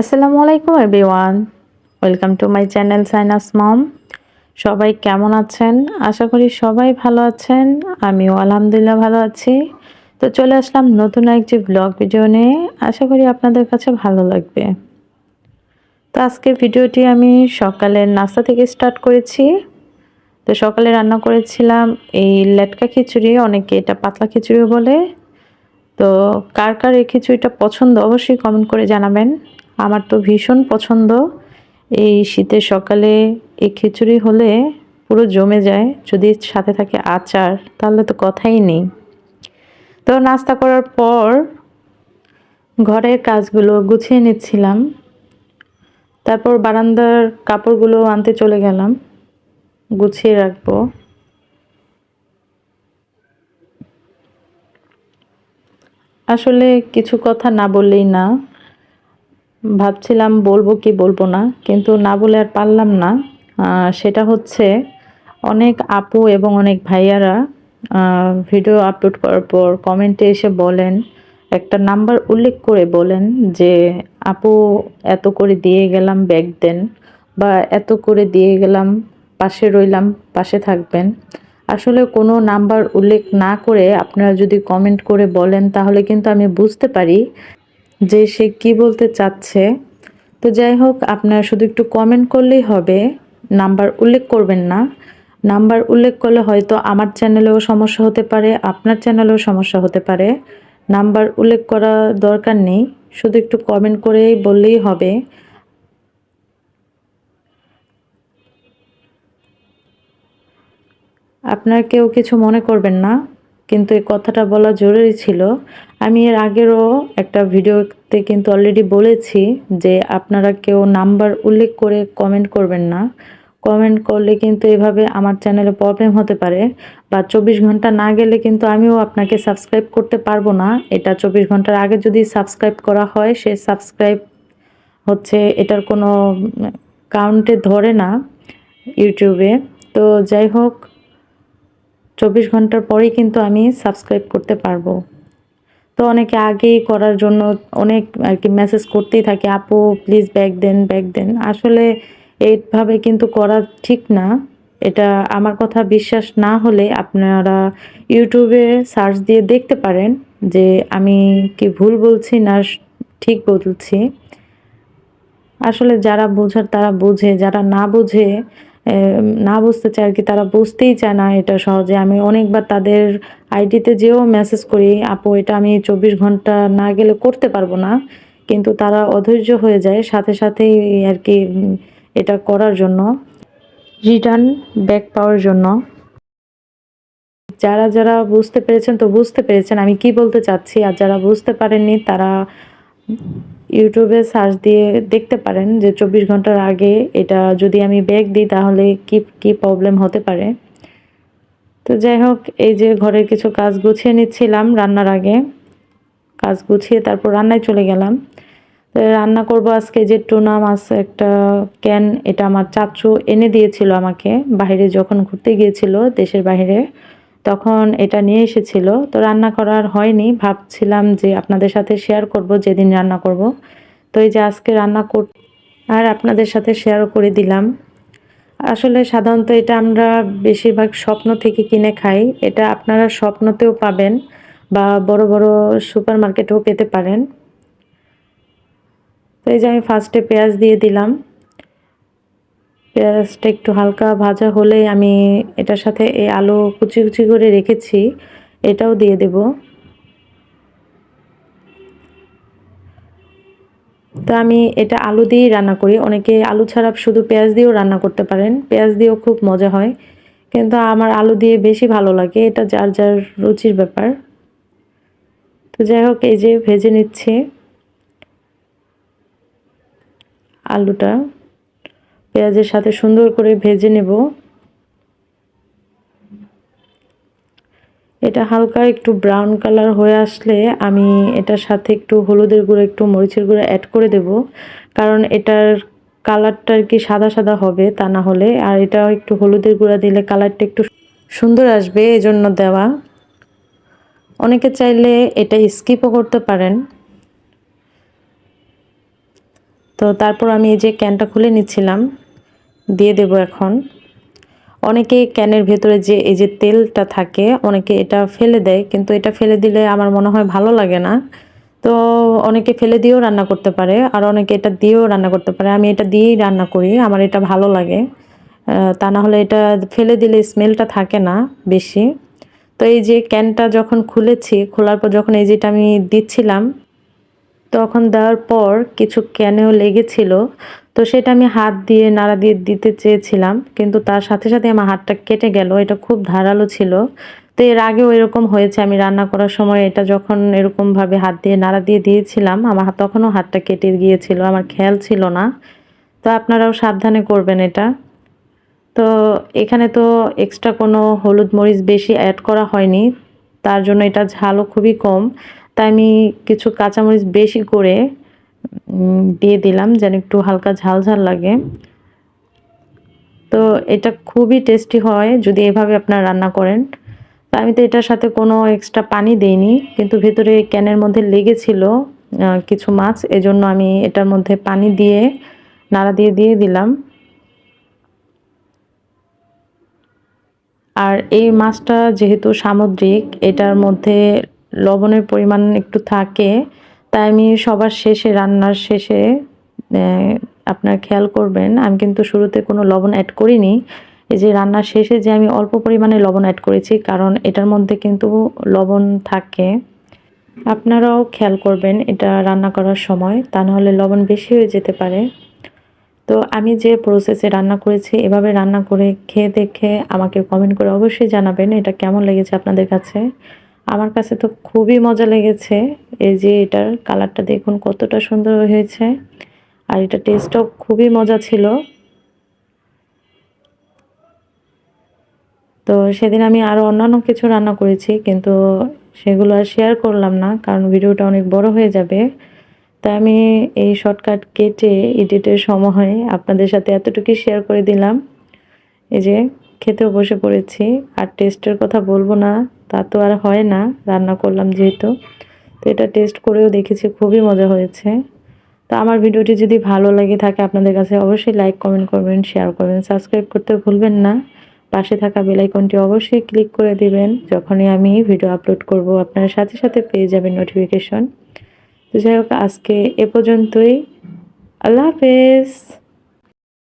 আসসালামু আলাইকুম everyone, welcome to my channel সাইনাস মম। সবাই কেমন আছেন? আশা করি সবাই ভালো আছেন। আমিও আলহামদুলিল্লাহ ভালো আছি। তো চলে আসলাম নতুন একটি ব্লগ ভিডিও নিয়ে। আশা করি আপনাদের কাছে ভালো লাগবে। তো আজকের ভিডিওটি আমি সকালের নাস্তা থেকে স্টার্ট করেছি। তো সকালে রান্না করেছিলাম এই লেটকা খিচুড়ি, অনেকে এটা পাতলা খিচুড়িও বলে। তো কার কার এই খিচুড়িটা পছন্দ অবশ্যই কমেন্ট করে জানাবেন। আমার তো ভীষণ পছন্দ। এই শীতের সকালে এই খিচুড়ি হলে পুরো জমে যায়, যদি সাথে থাকে আচার তাহলে তো কথাই নেই। তো নাস্তা করার পর ঘরের কাজগুলো গুছিয়ে নিচ্ছিলাম, তারপর বারান্দার কাপড়গুলো আনতে চলে গেলাম, গুছিয়ে রাখবো। আসলে কিছু কথা না বললেই না, ভাবছিলাম বলবো কি বলবো না, কিন্তু না বলে আর পারলাম না। সেটা হচ্ছে অনেক আপু এবং অনেক ভাইয়ারা ভিডিও আপলোড করার পর কমেন্টে এসে বলেন, একটা নাম্বার উল্লেখ করে বলেন যে আপু এত করে দিয়ে গেলাম ব্যাগ দেন, বা এত করে দিয়ে গেলাম পাশে রইলাম, পাশে থাকবেন। আসলে কোনো নাম্বার উল্লেখ না করে আপনারা যদি কমেন্ট করে বলেন তাহলে কিন্তু আমি বুঝতে পারি যে সে কি বলতে চাচ্ছে। তো যাই হোক, আপনারা শুধু একটু কমেন্ট করলেই হবে, নাম্বার উল্লেখ করবেন না। নাম্বার উল্লেখ করলে হয়তো আমার চ্যানেলেও সমস্যা হতে পারে, আপনার চ্যানেলেও সমস্যা হতে পারে। নাম্বার উল্লেখ করা দরকার নেই, শুধু একটু কমেন্ট করেই বললেই হবে। আপনার কেউ কিছু মনে করবেন না, কিন্তু এই কথাটা বলা জরুরি ছিল। আমি এর আগেরও একটা ভিডিওতে কিন্তু অলরেডি বলেছি যে আপনারা কেউ নাম্বার উল্লেখ করে কমেন্ট করবেন না। কমেন্ট করলে কিন্তু এভাবে আমার চ্যানেলে প্রবলেম হতে পারে, বা 24 ঘন্টা না গেলে কিন্তু আমিও আপনাকে সাবস্ক্রাইব করতে পারবো না। এটা 24 ঘন্টার আগে যদি সাবস্ক্রাইব করা হয়, সে সাবস্ক্রাইব হচ্ছে এটার কোনো কাউন্টে ধরে না ইউটিউবে। তো যাই হোক, 24 ঘন্টার পরেই কিন্তু আমি সাবস্ক্রাইব করতে পারবো। তো অনেকে আগেই করার জন্য অনেক আর কি মেসেজ করতেই থাকে, আপু please back then, back then. আসলে এইভাবে কিন্তু করা ঠিক না। এটা আমার কথা বিশ্বাস না হলে আপনারা ইউটিউবে সার্চ দিয়ে দেখতে পারেন যে আমি কি ভুল বলছি না ঠিক বলছি। আসলে যারা বোঝার তারা বোঝে, যারা না বোঝে, না বুঝতে চায় আর কি, তারা বুঝতেই চায় না এটা সহজে। আমি অনেকবার তাদের আইডিতে যেও মেসেজ করি, আপু এটা আমি 24 ঘন্টা না গেলে করতে পারবো না, কিন্তু তারা অধৈর্য হয়ে যায় সাথে সাথেই আর কি এটা করার জন্য, রিটার্ন ব্যাক পাওয়ার জন্য। যারা যারা বুঝতে পেরেছেন তো বুঝতে পেরেছেন আমি কি বলতে চাচ্ছি, আর যারা বুঝতে পারেননি তারা ইউটিউবে সার্চ দিয়ে দেখতে পারেন যে 24 ঘন্টার আগে এটা যদি আমি ব্যাক দিই তাহলে কি কি প্রবলেম হতে পারে। তো যাই হোক, এই যে ঘরের কিছু কাজ গুছিয়ে নিচ্ছিলাম রান্নার আগে, কাজ গুছিয়ে তারপর রান্নায় চলে গেলাম। তো রান্না করব আজকে যে টুনা মাছ একটা ক্যান, এটা আমার চাচু এনে দিয়েছিল আমাকে, বাইরে যখন ঘুরতে গিয়েছিল দেশের বাইরে, তখন এটা নিয়ে এসেছিল। তো রান্না করার হয়নি, ভাবছিলাম যে আপনাদের সাথে শেয়ার করব যেদিন রান্না করব। তো এই যে আজকে রান্না আর আপনাদের সাথে শেয়ার করে দিলাম। আসলে সাধারণত এটা আমরা বেশিরভাগ স্বপ্ন থেকে কিনে খাই, এটা আপনারা স্বপ্নতেও পাবেন বা বড় বড় সুপার মার্কেটেও পেতে পারেন। তো এই যে আমি ফার্স্টে পেঁয়াজ দিয়ে দিলাম, পেঁয়াজটা একটু হালকা ভাজা হলে আমি এটার সাথে এই আলু কুচি কুচি করে রেখেছি এটাও দিয়ে দেব। তো আমি এটা আলু দিয়েই রান্না করি, অনেকে আলু ছাড়া শুধু পেঁয়াজ দিয়েও রান্না করতে পারেন, পেঁয়াজ দিয়েও খুব মজা হয়, কিন্তু আমার আলু দিয়ে বেশি ভালো লাগে, এটা যার যার রুচির ব্যাপার। তো যাই হোক, এই যে ভেজে নিচ্ছি আলুটা, পেঁয়াজের সাথে সুন্দর করে ভেজে নেব। এটা হালকা একটু ব্রাউন কালার হয়ে আসলে আমি এটার সাথে একটু হলুদের গুঁড়ো, একটু মরিচের গুঁড়ো অ্যাড করে দেব, কারণ এটার কালারটা আর কি সাদা সাদা হবে তা না হলে, আর এটা একটু হলুদের গুঁড়া দিলে কালারটা একটু সুন্দর আসবে, এজন্য দেওয়া। অনেকে চাইলে এটা স্কিপও করতে পারেন। তো তারপর আমি এই যে ক্যানটা খুলে নিচ্ছিলাম, দিয়ে দেব এখন। অনেকে ক্যানের ভেতরে যে এই যে তেলটা থাকে অনেকে এটা ফেলে দেয়, কিন্তু এটা ফেলে দিলে আমার মনে হয় ভালো লাগে না। তো অনেকে ফেলে দিয়েও রান্না করতে পারে, আর অনেকে এটা দিয়েও রান্না করতে পারে। আমি এটা দিয়েই রান্না করি, আমার এটা ভালো লাগে। তা না হলে এটা ফেলে দিলে স্মেলটা থাকে না বেশি। তো এই যে ক্যানটা যখন খুলেছি, খোলার পর যখন এই যেটা আমি দিচ্ছিলাম, তখন দেওয়ার পর কিছু ক্যানেও লেগেছিল। তো সেটা আমি হাত দিয়ে নাড়া দিয়ে দিতে চেয়েছিলাম, কিন্তু তার সাথে সাথে আমার হাতটা কেটে গেল। এটা খুব ধারালো ছিল। তো এর আগেও এরকম হয়েছে, আমি রান্না করার সময় এটা যখন এরকমভাবে হাত দিয়ে নাড়া দিয়ে দিয়েছিলাম, আমার তখনও হাতটা কেটে গিয়েছিল, আমার খেয়াল ছিল না। তো আপনারাও সাবধানে করবেন এটা। তো এখানে তো এক্সট্রা কোনো হলুদ মরিচ বেশি অ্যাড করা হয়নি, তার জন্য এটা ঝালও খুবই কম। তাই আমি কিছু কাঁচামরিচ বেশি করে দিয়ে দিলাম, যেন একটু হালকা ঝাল ঝাল লাগে। তো এটা খুবই টেস্টি হয় যদি এভাবে আপনারা রান্না করেন। তো আমি তো এটার সাথে কোনো এক্সট্রা পানি দেইনি, কিন্তু ভেতরে ক্যানের মধ্যে লেগেছিল কিছু মাছ, এজন্য আমি এটার মধ্যে পানি দিয়ে নাড়া দিয়ে দিয়ে দিলাম। আর এই মাছটা যেহেতু সামুদ্রিক, এটার মধ্যে লবণের পরিমাণ একটু থাকে, তাই আমি সবার শেষে, রান্নার শেষে আপনার খেয়াল করবেন, আমি কিন্তু শুরুতে কোনো লবণ অ্যাড করিনি। এই যে রান্নার শেষে যে আমি অল্প পরিমাণে লবণ অ্যাড করেছি, কারণ এটার মধ্যে কিন্তু লবণ থাকে। আপনারাও খেয়াল করবেন এটা রান্না করার সময়, তা নাহলে লবণ বেশি হয়ে যেতে পারে। তো আমি যে প্রসেসে রান্না করেছি, এভাবে রান্না করে খেয়ে দেখে আমাকে কমেন্ট করে অবশ্যই জানাবেন এটা কেমন লেগেছে আপনাদের কাছে। আমার কাছে তো খুবই মজা লেগেছে। এই যে এটার কালারটা দেখুন কতটা সুন্দর হয়েছে, আর এটা টেস্টও খুবই মজা ছিল। তো সেদিন আমি আরও অন্যান্য কিছু রান্না করেছি, কিন্তু সেগুলো আর শেয়ার করলাম না, কারণ ভিডিওটা অনেক বড় হয়ে যাবে। তাই আমি এই শর্টকাট কেটে এডিটের সময় আপনাদের সাথে এতটুকুই শেয়ার করে দিলাম। এই যে খেতেও বসে পড়েছি, আর টেস্টের কথা বলবো না, তা তো আর হয় না, রান্না করলাম যেহেতু। তো এটা টেস্ট করেও দেখেছি, খুবই মজা হয়েছে। তো আমার ভিডিওটি যদি ভালো লেগে থাকে আপনাদের কাছে, অবশ্যই লাইক কমেন্ট করবেন, শেয়ার করবেন, সাবস্ক্রাইব করতে ভুলবেন না। পাশে থাকা বেল আইকনটি অবশ্যই ক্লিক করে দিবেন, যখনই আমি ভিডিও আপলোড করব আপনার সাথে সাথে পেয়ে যাবেন নোটিফিকেশন। তো যাই হোক, আজকে এ পর্যন্তই। আল্লাহ হাফেজ।